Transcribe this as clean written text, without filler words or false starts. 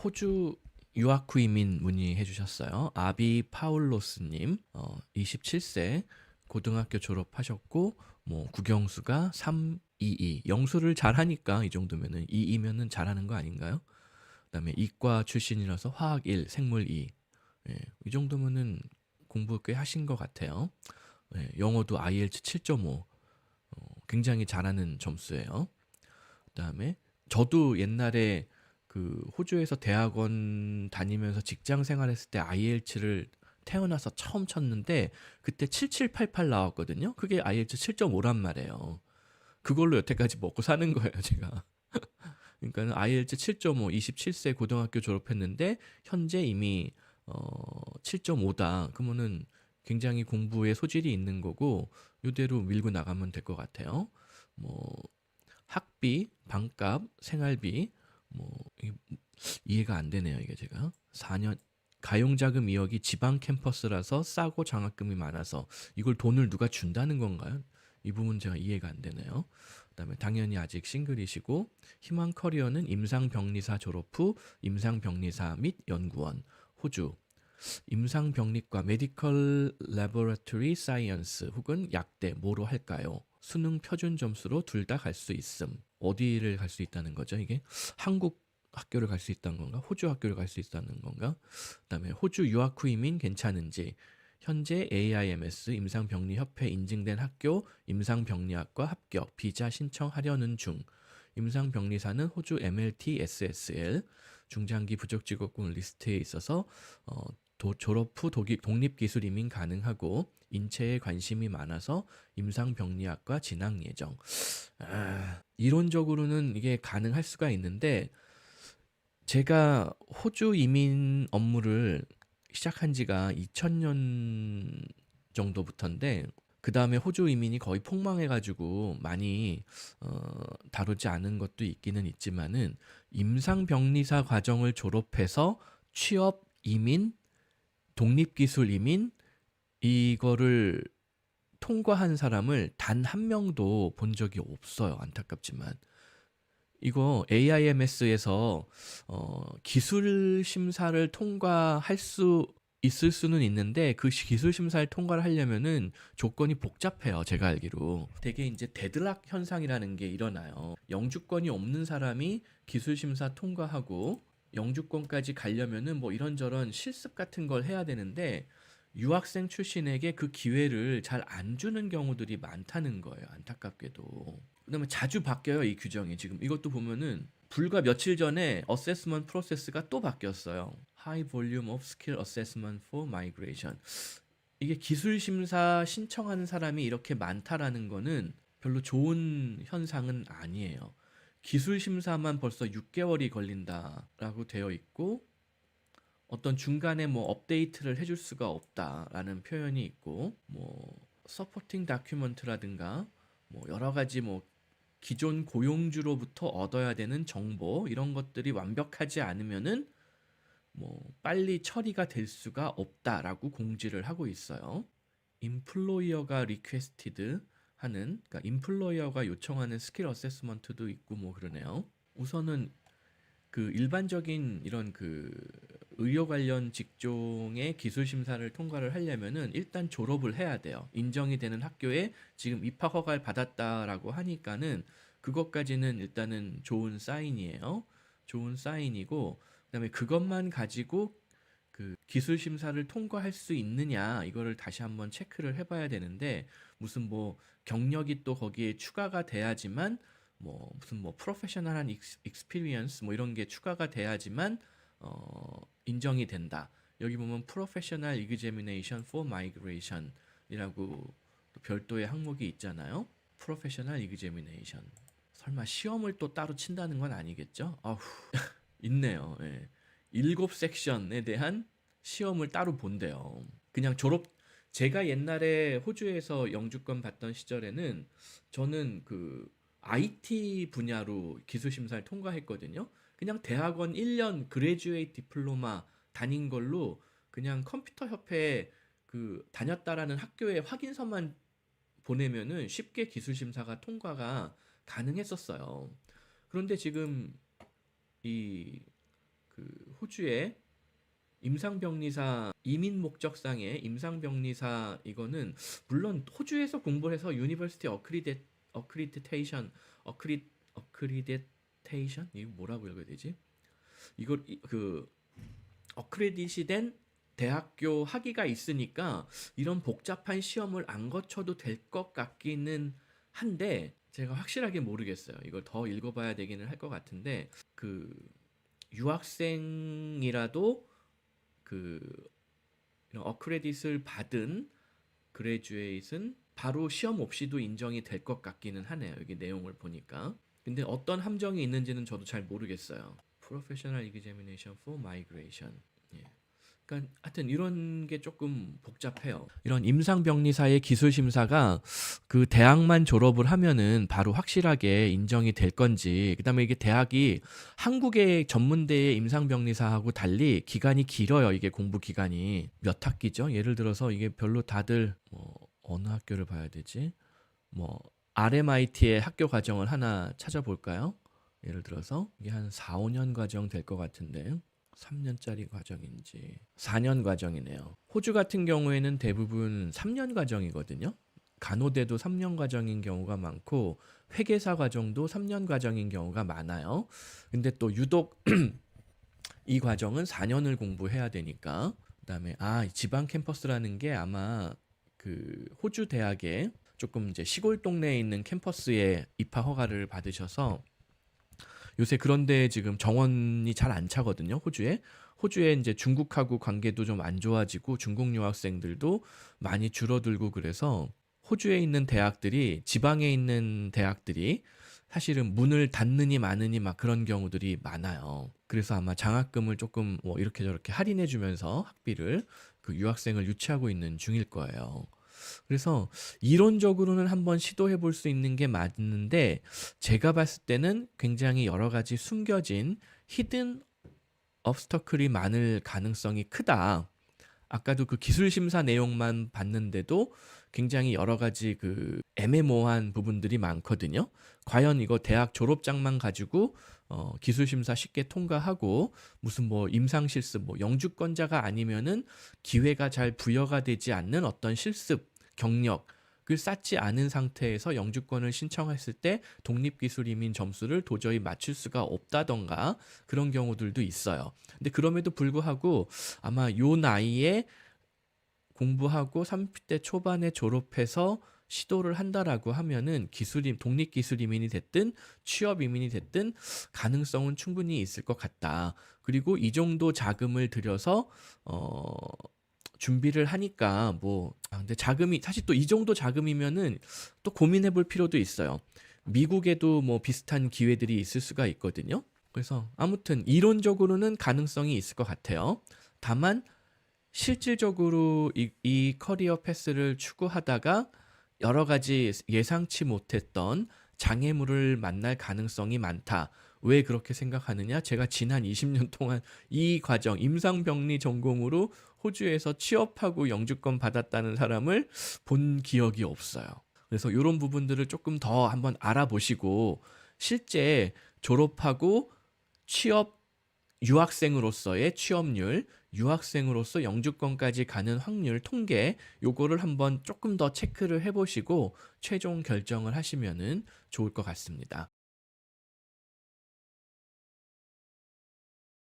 호주 유학 후이민 문의해 주셨어요. 아비 파울로스님, 27세, 고등학교 졸업하셨고, 뭐 국영수가 322, 영수를 잘하니까 이 정도면은 2이면은 잘하는 거 아닌가요? 그다음에 이과 출신이라서 화학 1, 생물 2, 예, 이 정도면은 공부 꽤 하신 것 같아요. 예, 영어도 IELTS 7.5, 굉장히 잘하는 점수예요. 그다음에 저도 옛날에 그 호주에서 대학원 다니면서 직장 생활했을 때 IELTS를 태어나서 처음 쳤는데 그때 7788 나왔거든요. 그게 IELTS 7.5란 말이에요. 그걸로 여태까지 먹고 사는 거예요, 제가. 그러니까 IELTS 7.5, 27세 고등학교 졸업했는데 현재 이미 7.5다. 그러면은 굉장히 공부에 소질이 있는 거고 이대로 밀고 나가면 될 것 같아요. 뭐 학비, 방값, 생활비 뭐 이해가 안 되네요, 이게 제가. 4년 가용자금 2억이 지방 캠퍼스라서 싸고 장학금이 많아서 이걸 돈을 누가 준다는 건가요? 이 부분 제가 이해가 안 되네요. 그다음에 당연히 아직 싱글이시고 희망 커리어는 임상병리사 졸업 후 임상병리사 및 연구원 호주 임상병리과 메디컬 레버러토리 사이언스 혹은 약대 뭐로 할까요? 수능 표준 점수로 둘 다 갈 수 있음. 어디를 갈 수 있다는 거죠, 이게? 한국 학교를 갈 수 있다는 건가? 호주 학교를 갈 수 있다는 건가? 그다음에 호주 유학 후 이민 괜찮은지 현재 AIMS 임상병리협회 인증된 학교 임상병리학과 합격 비자 신청하려는 중 임상병리사는 호주 MLT SSL 중장기 부족직업군 리스트에 있어서 졸업 후 독립기술 이민 가능하고 인체에 관심이 많아서 임상병리학과 진학 예정. 이론적으로는 이게 가능할 수가 있는데 제가 호주 이민 업무를 시작한 지가 2000년 정도부터인데 그 다음에 호주 이민이 거의 폭망해가지고 많이 다루지 않은 것도 있기는 있지만은 임상병리사 과정을 졸업해서 취업 이민, 독립기술 이민 이거를 통과한 사람을 단 한 명도 본 적이 없어요. 안타깝지만. 이거 AIMS에서 기술 심사를 통과할 수 있을 수는 있는데 그 기술 심사를 통과를 하려면은 조건이 복잡해요. 제가 알기로. 되게 이제 데드락 현상이라는 게 일어나요. 영주권이 없는 사람이 기술 심사 통과하고 영주권까지 가려면은 뭐 이런저런 실습 같은 걸 해야 되는데 유학생 출신에게 그 기회를 잘 안 주는 경우들이 많다는 거예요. 안타깝게도. 그다음에 자주 바뀌어요, 이 규정이. 지금 이것도 보면은 불과 며칠 전에 어세스먼트 프로세스가 또 바뀌었어요. High Volume of Skill Assessment for Migration. 이게 기술 심사 신청하는 사람이 이렇게 많다라는 거는 별로 좋은 현상은 아니에요. 기술 심사만 벌써 6개월이 걸린다라고 되어 있고 어떤 중간에 뭐 업데이트를 해줄 수가 없다라는 표현이 있고 뭐 서포팅 다큐먼트라든가 뭐 여러 가지 뭐 기존 고용주로부터 얻어야 되는 정보 이런 것들이 완벽하지 않으면은 뭐 빨리 처리가 될 수가 없다라고 공지를 하고 있어요. 인플로이어가 리퀘스티드 하는 그러니까 인플로이어가 요청하는 스킬 어세스먼트도 있고 뭐 그러네요. 우선은 그 일반적인 이런 그 의료 관련 직종의 기술 심사를 통과를 하려면은 일단 졸업을 해야 돼요. 인정이 되는 학교에 지금 입학 허가를 받았다라고 하니까는 그것까지는 일단은 좋은 사인이에요. 좋은 사인이고 그다음에 그것만 가지고 그 기술 심사를 통과할 수 있느냐 이거를 다시 한번 체크를 해봐야 되는데 무슨 뭐 경력이 또 거기에 추가가 돼야지만 뭐 무슨 뭐 프로페셔널한 익스피리언스 뭐 이런 게 추가가 돼야지만 인정이 된다. 여기 보면 프로페셔널 이그제미네이션 for migration이라고 또 별도의 항목이 있잖아요. 프로페셔널 이그제미네이션. 설마 시험을 또 따로 친다는 건 아니겠죠? 아후 있네요. 예. 7섹션에 대한 시험을 따로 본대요. 그냥 제가 옛날에 호주에서 영주권 받던 시절에는 저는 그 IT 분야로 기술 심사를 통과했거든요. 그냥 대학원 1년 그레듀에이트 디플로마 다닌 걸로 그냥 컴퓨터 협회에 그 다녔다라는 학교에 확인서만 보내면은 쉽게 기술 심사가 통과가 가능했었어요. 그런데 지금 이 그 호주의 임상병리사 이민 목적상의 임상병리사 이거는 물론 호주에서 공부를 해서 유니버시티 어크리디테이션 어크리디테이션 이거 뭐라고 읽어야 되지? 이걸 그 어크레딧이 된 대학교 학위가 있으니까 이런 복잡한 시험을 안 거쳐도 될 것 같기는 한데 제가 확실하게 모르겠어요. 이걸 더 읽어봐야 되기는 할 것 같은데 그 유학생이라도 그 이런 어크레딧을 받은 그레듀에이트는 바로 시험 없이도 인정이 될 것 같기는 하네요. 여기 내용을 보니까. 근데 어떤 함정이 있는지는 저도 잘 모르겠어요. Professional Examination for Migration. 예. 그러니까 하여튼 이런 게 조금 복잡해요. 이런 임상병리사의 기술 심사가 그 대학만 졸업을 하면은 바로 확실하게 인정이 될 건지, 그다음에 이게 대학이 한국의 전문대의 임상병리사하고 달리 기간이 길어요. 이게 공부 기간이 몇 학기죠? 예를 들어서 이게 별로 다들 어느 학교를 봐야 되지? 뭐 RMIT의 학교 과정을 하나 찾아볼까요? 예를 들어서 이게 한 4, 5년 과정 될 것 같은데 3년짜리 과정인지 4년 과정이네요. 호주 같은 경우에는 대부분 3년 과정이거든요. 간호대도 3년 과정인 경우가 많고 회계사 과정도 3년 과정인 경우가 많아요. 근데 또 유독 이 과정은 4년을 공부해야 되니까. 그다음에 지방 캠퍼스라는 게 아마 그 호주 대학에 조금 이제 시골 동네에 있는 캠퍼스에 입학 허가를 받으셔서 요새 그런데 지금 정원이 잘 안 차거든요. 호주에 이제 중국하고 관계도 좀 안 좋아지고 중국 유학생들도 많이 줄어들고 그래서 호주에 있는 대학들이 지방에 있는 대학들이 사실은 문을 닫느니 마느니 막 그런 경우들이 많아요. 그래서 아마 장학금을 조금 뭐 이렇게 저렇게 할인해 주면서 학비를 그 유학생을 유치하고 있는 중일 거예요. 그래서 이론적으로는 한번 시도해 볼 수 있는 게 맞는데 제가 봤을 때는 굉장히 여러 가지 숨겨진 히든 obstacle이 많을 가능성이 크다. 아까도 그 기술 심사 내용만 봤는데도 굉장히 여러 가지 그 애매모호한 부분들이 많거든요. 과연 이거 대학 졸업장만 가지고 기술 심사 쉽게 통과하고 무슨 뭐 임상 실습 뭐 영주권자가 아니면은 기회가 잘 부여가 되지 않는 어떤 실습 경력을 쌓지 않은 상태에서 영주권을 신청했을 때 독립기술이민 점수를 도저히 맞출 수가 없다던가 그런 경우들도 있어요. 근데 그럼에도 불구하고 아마 요 나이에 공부하고 30대 초반에 졸업해서 시도를 한다라고 하면은 독립기술이민이 됐든 취업이민이 됐든 가능성은 충분히 있을 것 같다. 그리고 이 정도 자금을 들여서 준비를 하니까 근데 자금이 사실 또 이 정도 자금이면은 또 고민해 볼 필요도 있어요. 미국에도 뭐 비슷한 기회들이 있을 수가 있거든요. 그래서 아무튼 이론적으로는 가능성이 있을 것 같아요. 다만 실질적으로 이 커리어 패스를 추구하다가 여러 가지 예상치 못했던 장애물을 만날 가능성이 많다. 왜 그렇게 생각하느냐? 제가 지난 20년 동안 이 과정, 임상병리 전공으로 호주에서 취업하고 영주권 받았다는 사람을 본 기억이 없어요. 그래서 이런 부분들을 조금 더 한번 알아보시고 실제 졸업하고 유학생으로서의 취업률, 유학생으로서 영주권까지 가는 확률 통계 요거를 한번 조금 더 체크를 해보시고 최종 결정을 하시면은 좋을 것 같습니다.